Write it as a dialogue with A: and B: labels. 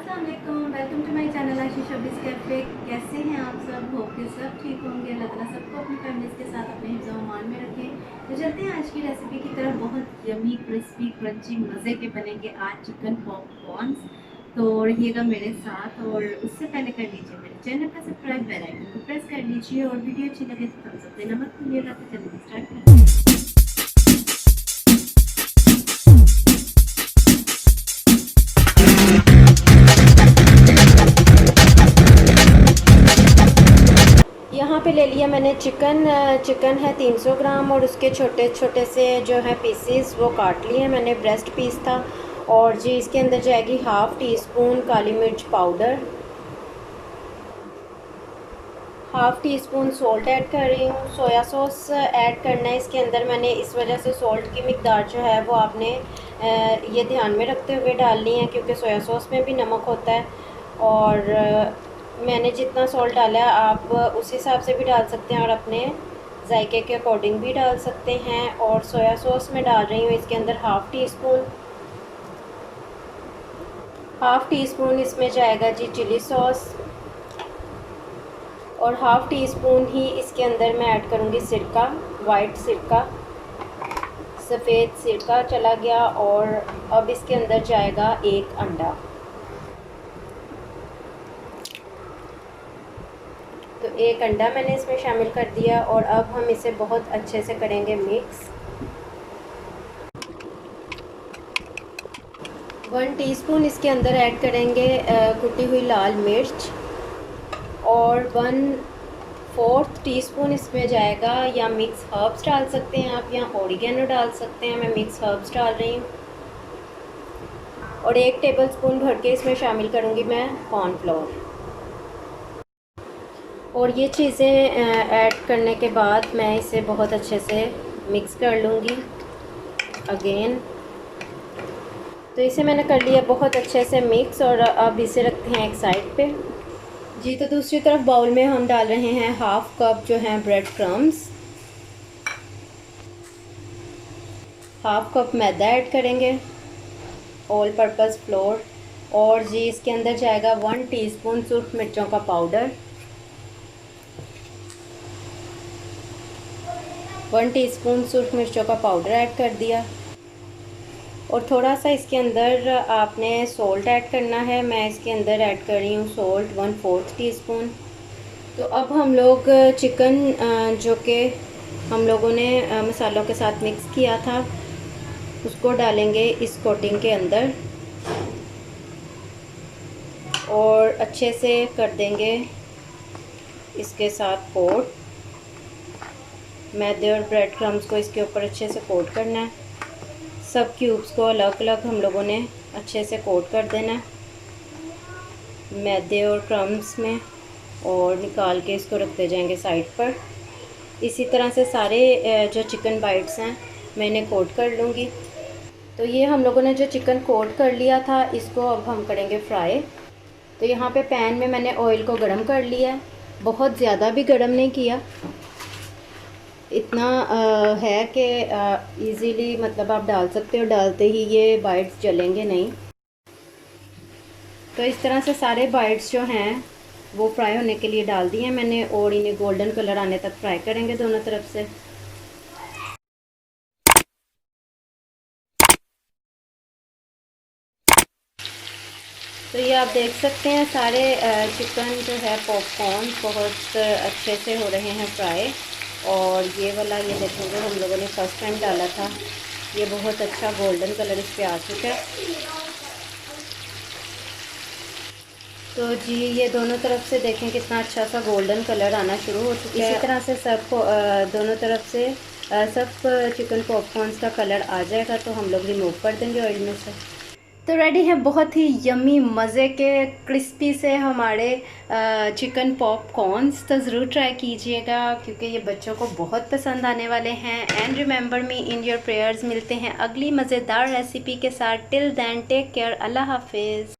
A: Welcome to my channel Ashish शबीज़ cafe. कैसे हैं आप सब? होप के सब ठीक होंगे। अल्लाह ताला सबको अपनी फैमिलीज़ के साथ अपने हिफ्ज़ व अमान में रखें। तो चलते हैं आज की रेसिपी की तरफ। बहुत यमी क्रिस्पी क्रंची मज़े के बनेंगे आज चिकन पॉपकॉर्न्स। तो रहिएगा मेरे साथ, और उससे पहले कर लीजिए मेरे चैनल का सब्सक्राइब, बेल आइकन को प्रेस कर लीजिए, और वीडियो अच्छी लगे तो थम्स अप देना मत भूलिएगा। तो चलिए स्टार्ट करते हैं। यहाँ पे ले लिया मैंने चिकन है 300 ग्राम, और उसके छोटे छोटे से जो है पीसीस वो काट लिए मैंने। ब्रेस्ट पीस था। और जी इसके अंदर जाएगी हाफ़ टी स्पून काली मिर्च powder, half tea spoon salt add कर रही हूँ। सोया सॉस ऐड करना है इसके अंदर मैंने, इस वजह से सॉल्ट की मिकदार जो है वो आपने ये ध्यान में रखते हुए डालनी है, क्योंकि सोया सॉस में भी नमक होता है। और मैंने जितना सॉल्ट डाला है आप उस हिसाब से भी डाल सकते हैं, और अपने जायके के अकॉर्डिंग भी डाल सकते हैं। और सोया सॉस मैं डाल रही हूँ इसके अंदर हाफ़ टी स्पून इसमें जाएगा जी चिली सॉस, और हाफ़ टी स्पून ही इसके अंदर मैं ऐड करूँगी सिरका, वाइट सिरका, सफ़ेद सिरका चला गया। और अब इसके अंदर जाएगा एक अंडा। तो एक अंडा मैंने इसमें शामिल कर दिया, और अब हम इसे बहुत अच्छे से करेंगे मिक्स। 1 टीस्पून इसके अंदर ऐड करेंगे कुटी हुई लाल मिर्च, और 1/4 टीस्पून इसमें जाएगा, या मिक्स हर्ब्स डाल सकते हैं आप, या ओरिगेनो डाल सकते हैं। मैं मिक्स हर्ब्स डाल रही हूँ। और 1 टेबलस्पून भर के इसमें शामिल करूँगी मैं कॉर्नफ्लोर। और ये चीज़ें ऐड करने के बाद मैं इसे बहुत अच्छे से मिक्स कर लूँगी अगेन। तो इसे मैंने कर लिया बहुत अच्छे से मिक्स, और अब इसे रखते हैं एक साइड पे जी। तो दूसरी तरफ बाउल में हम डाल रहे हैं हाफ़ कप जो है ब्रेड क्रम्स, हाफ़ कप मैदा ऐड करेंगे, ऑल पर्पज़ फ्लोर। और जी इसके अंदर जाएगा 1 टीस्पून सुर्ख मिर्चों का पाउडर, 1 टीस्पून सुर्ख मिर्चों का पाउडर ऐड कर दिया। और थोड़ा सा इसके अंदर आपने सॉल्ट ऐड करना है। मैं इसके अंदर ऐड कर रही हूँ सॉल्ट 1/4 टीस्पून। तो अब हम लोग चिकन जो कि हम लोगों ने मसालों के साथ मिक्स किया था उसको डालेंगे इस कोटिंग के अंदर, और अच्छे से कर देंगे इसके साथ कोट। मैदे और ब्रेड क्रम्स को इसके ऊपर अच्छे से कोट करना है। सब क्यूब्स को अलग अलग हम लोगों ने अच्छे से कोट कर देना है मैदे और क्रम्स में, और निकाल के इसको रखते जाएंगे साइड पर। इसी तरह से सारे जो चिकन बाइट्स हैं मैं इन्हें कोट कर लूँगी। तो ये हम लोगों ने जो चिकन कोट कर लिया था इसको अब हम करेंगे फ्राई। तो यहाँ पे पैन में मैंने ऑयल को गरम कर लिया है, बहुत ज़्यादा भी गरम नहीं किया, इतना है कि इजीली मतलब आप डाल सकते हो, डालते ही ये बाइट्स जलेंगे नहीं। तो इस तरह से सारे बाइट्स जो हैं वो फ्राई होने के लिए डाल दिए मैंने, और इन्हें गोल्डन कलर आने तक फ्राई करेंगे दोनों तरफ से। तो ये आप देख सकते हैं सारे चिकन जो है पॉपकॉर्न बहुत अच्छे से हो रहे हैं फ्राई। और ये वाला ये देखेंगे हम लोगों ने फर्स्ट टाइम डाला था, ये बहुत अच्छा गोल्डन कलर इस पर आ चुका है। तो जी ये दोनों तरफ से देखें कितना अच्छा सा गोल्डन कलर आना शुरू हो चुका है। इसी तरह से सब दोनों तरफ से सब चिकन पॉपकॉर्न्स का कलर आ जाएगा तो हम लोग रिमूव कर देंगे ऑयल में से। तो रेडी है बहुत ही यमी मज़े के क्रिस्पी से हमारे चिकन पॉपकॉर्न्स। तो ज़रूर ट्राई कीजिएगा क्योंकि ये बच्चों को बहुत पसंद आने वाले हैं। And remember me in your prayers. मिलते हैं अगली मज़ेदार रेसिपी के साथ। टिल देन टेक केयर, अल्लाह हाफिज़।